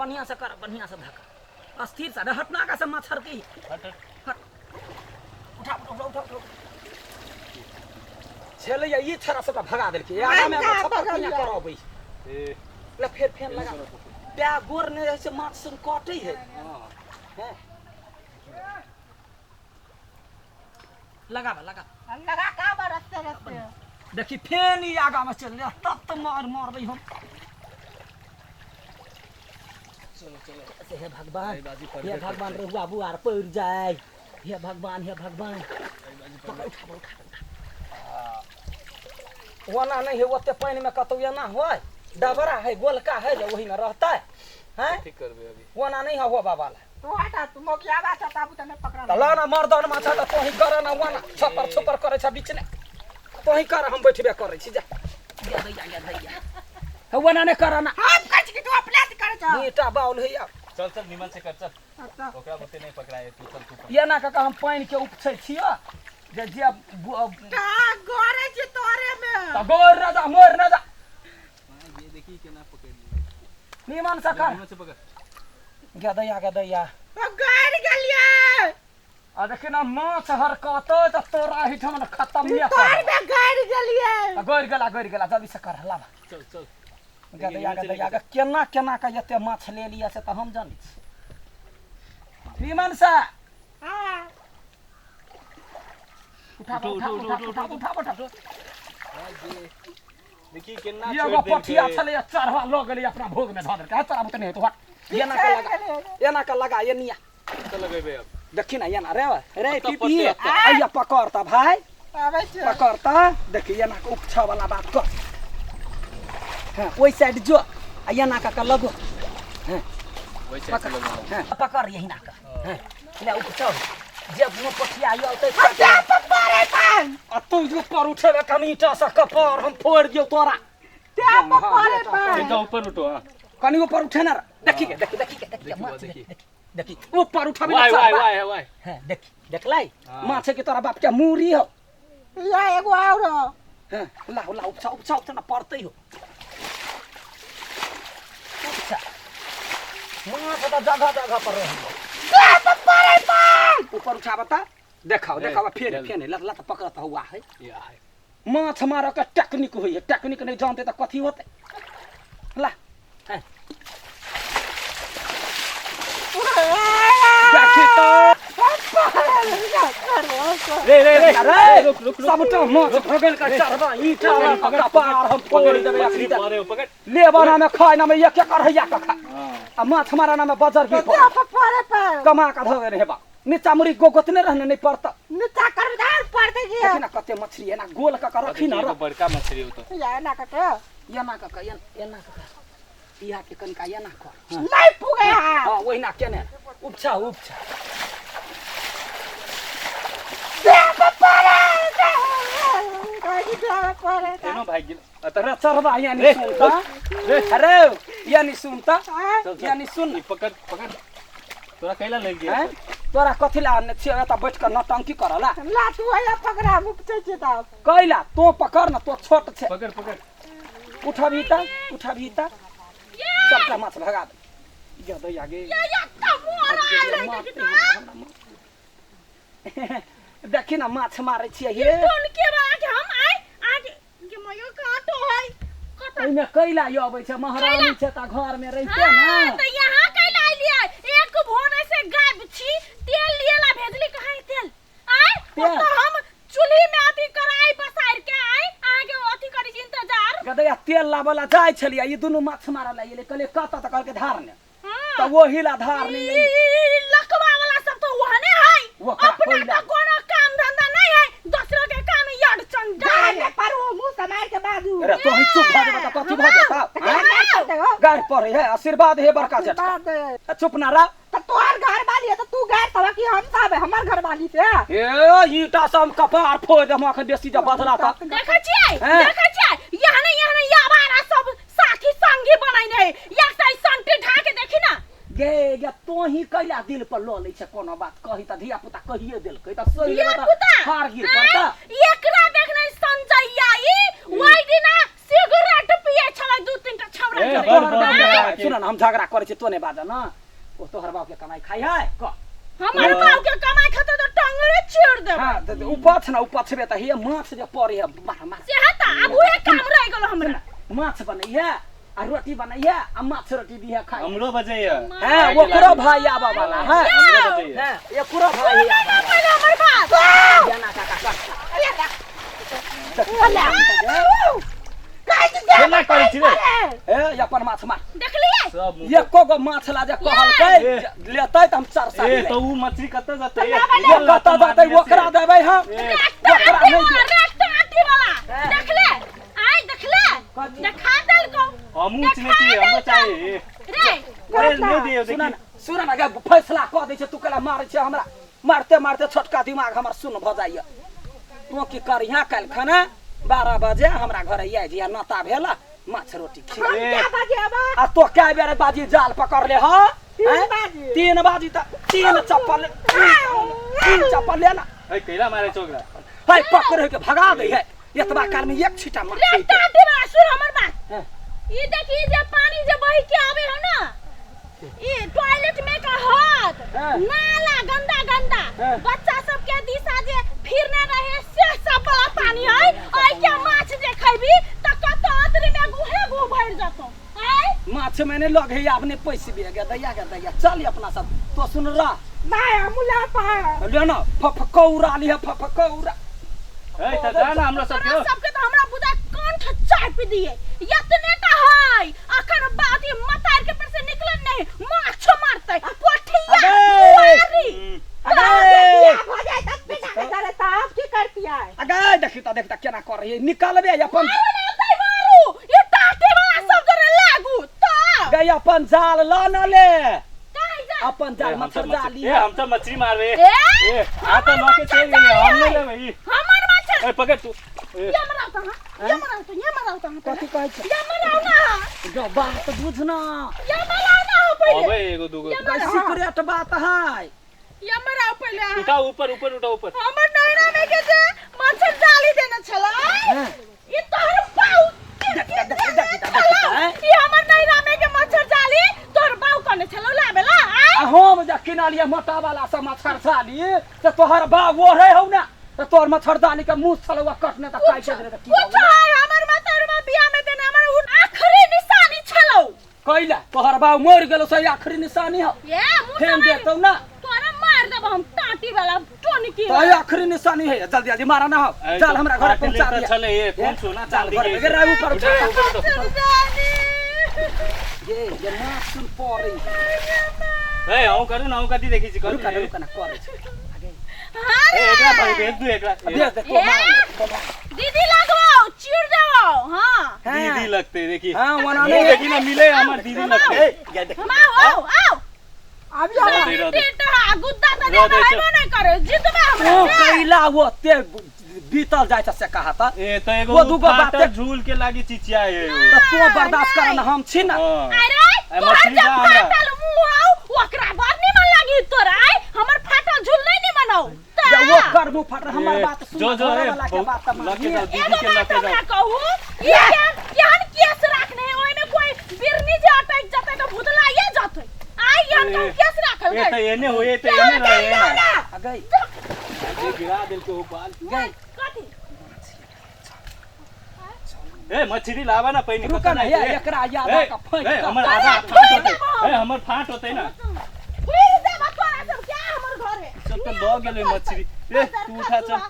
बढ़िया से कर, बढ़िया से धक्का अस्थिर से हटना का से मच्छर की हट हट उठा उठा उठा उठा छेले ये छरा से भगा देल के आगा में छप्पर किया करबै ले फेर लगा प्या गोर ने ऐसे माछ से काटै है हैं लगा का रस्ते देखी फेन ई आगा में चल तब तो मारबै हम चलो हे भगवान रे बाबू आर पड़ जाए हे भगवान वना नहीं है ओते पानी में कतौ ना होय डबरा है गोलका है जो वही में रहता है ठीक करबे अभी वना नहीं है हो बाबा तो हटा तू मोकिया बा ताबू तने पकड़ा तला ना मर्दन माछा त तोही करे ना वना छपर करे छ बीच ने तोही कर हम बैठबे करे छी जा दैया वना ने करे ना हम कछ की तू अपने से करे छ ईटा बाउल है यार चल निमन से कर चल ओकरा बते नहीं पकड़ाए तू चल तू ये ना का हम पानी के उपछै छियो जे का गोरे जे तोरे में त गोर ना जा मोर ना जा ये देखी केना पकड़ ली निमन से कर निमन से पकड़ गदैया तो गाड़ गलिए आ देखि ना माछ हरकत त तोरा हिठम न खत्म नहीं तोर में गाड़ गलिए गोर गला जल्दी से कर लावा चल गदैया केना का एते माछ ले लिया से त हम जानी छी निमन से हां उठा देखी केना ये वो पठिया चले चढ़वा ल गेली अपना भोग में धर के तोरा बतने तो ये ना का लगा ये निया चल लगेबे अब देखी ना ये ना रे पीपी आइया पकड़ता भाई आवे छ पकड़ता देखी ये ना का उपछा वाला बात कर हां ओई साइड जो ये ना का लगो हां वही से चल लगो हां पकड़ यही ना का हां ले उपछा जब वो पठिया आयो त परे पान आ तू जो पर उठेबे कमीटा से कपार हम फोड़ दियो तोरा त्या परे पान सीधा ऊपर उठो हां कनी ऊपर उठे ना देखी ऊपर उठाबे वाई हां देखलाई माछ के तोरा बाप के मूरी हो या एगो और हां ला उपछा त पड़तै हो उपछा माछ त जगह पर रह परे पान ऊपर उठाबा त देखाओ फेन लत पकड़ता हुआ है या है माछ मारे का टेक्निक होई है टेक्निक नहीं जानते त कथी होते ला हैं देखी तो रे रुक सब तो माछ भगल का चढ़वा ईटा पकड़ पार हम पकड़ देबे सीधा पकड़ ले बना में खाए ना में एक कर हैया का खा आ माछ मारा ना में बाजार भी परे पान कमा का धवे रे बा नीचा मुरी गोगतने रहने नहीं पड़ता नीचा कर दार पड़ते जी देखी ना कते मछली है ना गोल का रखी ना बड़का मछली हो तो या ना कटे ये ना का इहा के कनका ये ना कर नहीं पुगे हां वही ना केने उपछा परे तेनो भाई गिल अतरा चरवा यानी सुनता अरे यानी सुनता यानी सुन पकड़ तोरा कैला लग गया हैं तोरा कथि ला ने छिया त बैठ कर नौटंकी करला ला तू आया पकड़ा मुक्ते छी ता कैला तो पकड़ ना तो छोट छे पकड़ उठाबी त सबका माछ भगा दे गदैया गे देखी ना माछ मारे छिए ये कौन के बात हम आज के मयो काटो है ओइमे कैला यो आबै छै महारानी छै त घर में रहते ना त यहां कैला लिया एक भोरे से गाय छी तेल लिएला भेजली कहां तेल आय तो हम चूल्ही में अथी कराई बसार के आय आगे अथी करी इंतजार गदैया तेल लाबला जाय छलिया ई दुनु माछ मारा ला ये कहले कत त कहल के धार ने त वो हिला धार ने लकवा वाला सब तो वहने है अपना का कोनो काम धंधा नहीं है दूसरों के काम याड चंडा पर वो मुंह समार के बाजू अरे तो ही चुप भ जा त कथि भ जाता गार पर है आशीर्वाद है बड़का जट चुप ना रह त तोहर घर वाली है त तू गैर तवा की हम सब हमर घर वाली से ए ईटा सब कपार फोड़ दे हम देसी जब बदला था देखै छियै यहाँ याबारा सब साथी संगी बनाइने एक साइ संटे ढाके देखि ना गे तो ही कैला दिल पर ल ले छै कोनो बात कहि त धिया पुता कहिए देलकै त सही ले त हार गिर पड़ता एकरा देखने संजय आई ओइ दिना सिगरेट पिए छलै 2-3 टा हमरा ए, घरे बड़ तोहर बाप बड़ के सुन न हम झगड़ा करे छी तो नहीं बाजा ना ओ तोहर बाप के कमाई खाई है क हमर बाप के कमाई खातिर तो टंगरे छेड़ देब हां उपछ ना उपछबे त हे माछ जे परे है माछ से हता अब उहे काम रह गेलो हमरा माछ बनैया आ रोटी बनैया आ माछ रोटी दिया खाई हमरो बजैया हां ओकरो भाई आबा वाला है हमरो बजैया हां एकरो भाई आबा पहले हमर बात जाना काका केना करै छी रे ए अपन माछ मार देखलिए सब मुंह एको गो माछ ला जे कहलकै लेतै त हम 4 साल ए तो उ मछली कत जतै ये कत जातै ओकरा देबै हम ओकरा नहीं दे रेट आटी वाला देखले आई देखले देखा देल को हमू चिने छी हमरो चाहिए रे अरे नहीं दियो सुन देखी न सुन न गे फैसला क दै छै तू कला मारै छै हमरा मारते मारते छोटका दिमाग हमर सुन भ जाइए तू की कर यहाँ काल खाना 12 बजे हमरा घर आइ जिया नता भेला माछ रोटी खिया आ तो कै बेर बाजी जाल पकड़ ले ह 3 बाजी त 3 चप्पल ले ना ए कैला मारे छोकरा है पकड़ के भगा दे है एतबा काल में एक छीटा मार रे टाटी वाला सुन हमर बात हाँ। ई देखी जे पानी जे बही के आवे हो ना ई टॉयलेट में का हाथ हाँ। नाला गंदा गंदा हाँ। बच्चा सब के दिशा जे फिरने रहे से सब बड़ा पानी है ओइ के माछ जे खइबी त कत अतरी में गुहे गु भर जतो है माछ मैंने लग है आपने पैसे भी गया दैया चल अपना सब तो सुन रहा माया मुला पा ले ना फफकौरा लिया फफकौरा ए त जाना हमरो सब के सबके तो हमरा बुदा कंठ चाप दिए यतने का है अखन बाती मतार के पर से निकलन नहीं माछ मारते पोठिया मारी अगे हो जाए तब पे करे त आप की करती है अगे देखता केना कर रही है निकालबे अपन मारू ये टाटे वाला सब जरे लागू त गई अपन जाल ला न ले काहे जा अपन जाल मच्छर जाली ए हम तो मछली मारबे ए आ तो नौके चल गेले हम नहीं लेबै हमर मच्छर ए पकड़ तू ये मराता हां ये मराता कथि कहै छै ये मराऊ ना जो बात बुझना ये मराऊ ना हो पहिले अबे एगो दूगो गई सीक्रेट बात है ये मराऊ पहिले उठा ऊपर ऊपर हमर नैना में के जे मच्छर जाली देना छला हैं? ई तोहर बाऊ हैं? ई हमर नैना में के मच्छर जाली तोहर बाऊ कने छलो लाबेला आ हम जे किनालिया मोटा वाला से मच्छर जाली तो तोहर बा वो रे हो ना तो तोहर मच्छर जाली के मुंह छलवा कटने त काट दे त की कुछ है हमर मतरवा बिया में देने हमर आखरी निशानी छलो कैला तोहर बा मर गेलो से आखरी निशानी हो ये मुंह फेन देतौ ना तोरा मार देब हम टाटी वाला टोनकी तो ये आखरी निशानी है जल्दी जल्दी मारा ना हो चल हमरा घर पहुंचा दिया चले ये कौन सोना चांदी घर के में गिरा ऊपर उठा जानी ये ना सुन पड़ी ए हौ करू ना हौ कति देखि छी रुका ना करे हां ए एकरा भाई भेज दू एकरा दे दे को मार दीदी लगवाओ चिड़ जाओ हां दीदी लगते देखी हां वना नहीं देखी ना मिले हमर दीदी लगते ये देख हम आओ अब जा रह दे। बेटा गुद्दा त रह दे, नहीं नहीं करे जिद में ओ हम कैला वो ते बीतल जाय छ से कहा था ए तो एगो वो दूगो फाटल बाते- झूल के लागी चिचिया है तो तू बर्दाश्त कर ना हम छी ना हां अरे ए, तोहर मछली जब जा हमरा। फाटल मुंह आओ ओकरा बार निमन लागी तोरा हमर फाटल झूल नहीं निमन आओ जब वो कर मुंह फट हमर बात सुन जो जो घर ए वाला के बात बहुत- मान लगे लिए। जाओ दीदी एगो के बात लगे हमरा जाओ कहू ये केहन केस रखने है ओइ में कोई बिरनी जे अटक जते तो भुतलाइए जते आई हम तो केस रखल ए तो गए एने होए तो एने रहे ना आ गई ये गिरा दिल के ऊपर गई कथी ए मछली लावा ना पहिने रुका ना ये एकरा याद का फैंक ए कर। हमर आधा फाट होते ए हमर फाट होते ना फिर दे बतवा सब क्या हमर घरे सब तो लग गेले मछली ए तू उठा चल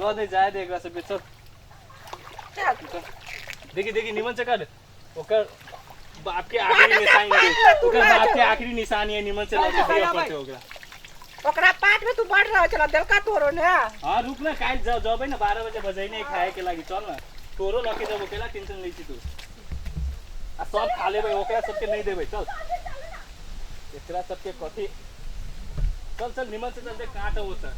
रो दे जाए दे एकरा से बेचो देखी देखी निमन से कर ओकर बाप के आखिरी निशानी है ओकर बाप के आखिरी निशानी है निमन से लगे दिया पड़ते ओकरा ओकरा पाट में तू बढ़ रहा चला देलका तोरो ने हां रुक ना काल जाओ जबै ना 12 बजे बजाई नहीं खाए के लागि चल ना तोरो लके जब ओकेला टेंशन नै छी तू आ सब खा लेबै ओकरा सबके नहीं देबै चल एकरा सबके कथी चल चल निमन से चल दे काट होता